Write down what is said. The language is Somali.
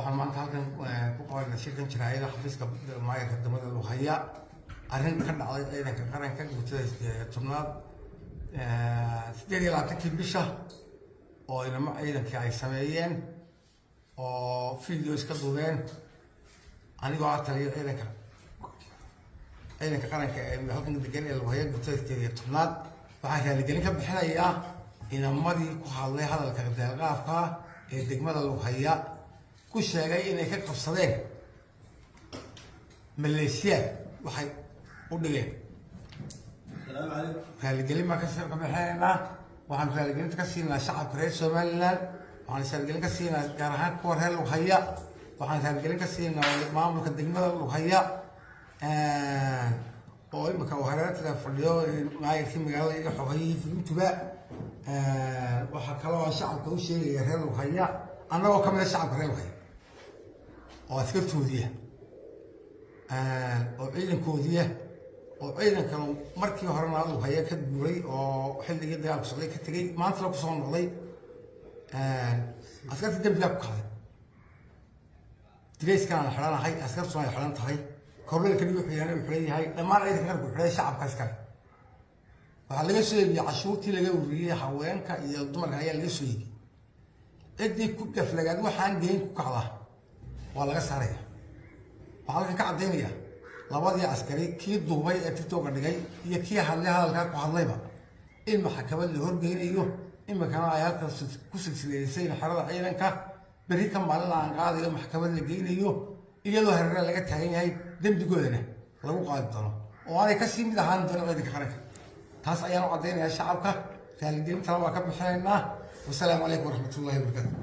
waxaan maanta halkan ku qabanay shirkan jiraayada xafiiska maayarka degmada Luqaya arrin ka dhacday ciidanka qaranka guutada tobnaad 28 bisha oo inama ciidanka ay sameeyeen oo video iska duubeen anigoo taliyo ciidanka qaranka ee halkan degan ee Luqaya guutada tobnaad waxaan raaligelin ka bixinayaa inamadii ku hadlay hadalka deeqaafka ee degmada Luqaya ku sheegay inay ka qabsadeen Malaysia waxay u dhigeen السلام عليكم. raaligelin ma ka soo baxayna waxaan raaligelin ka siinaa shacabka reer Soomaaliland waxaan raaligelin ka siinaa gaar ahaan kuwa reer Luqaya waxaan raaligelin ka siinaa maamulka degmada Luqaya oo imika wareerada fadhiyo maayirkii magaalada iyo xogayihiisa intuba waxa kale oo shacabka u sheegaya reer Luqaya annagoo kamid ah shacabka reer Luqaya oo askartoodiya oo ciidankoodiya oo ciidanka markii horena Luqaya ka guuray oo xilligii dagaalku socday ka tagay maanta la ku soo noqday askarta dambiga ku qaaday direyskan la xiranahay askartu ay xiran tahay korleelka wuxuu leeyahay dhammaan ciidanka qaranku xidhay shacabka askar waxa laga soo yeeyay cashuurtii laga ururiyay haweenka iyo dumarka ayaa laga soo yeeyay cidii ku gaflagaad waxaan deyn ku kacda waa laga saaraya waxaa ka cadeynaya labadii askari kii duubay ee TikTok dhigay iyo kii hadlay hadalka ku hadlayba in maxkamad la horgeynayo imikana ay halkaas ku silsileysay xarada ciidanka bari ka maalin aan qaadayo maxkamad la geynayo iyadoo hareeraha laga taagan yahay dambigoodana lagu qaadi doono oo ay ka sii mid ahaan doonaan ciidanka qaranka taas ayaan u cadeynayaa shacabka raaligelinta waa ka bixinaynaa wassalaamu calaykum waraxmatullaahi wabarakaatuh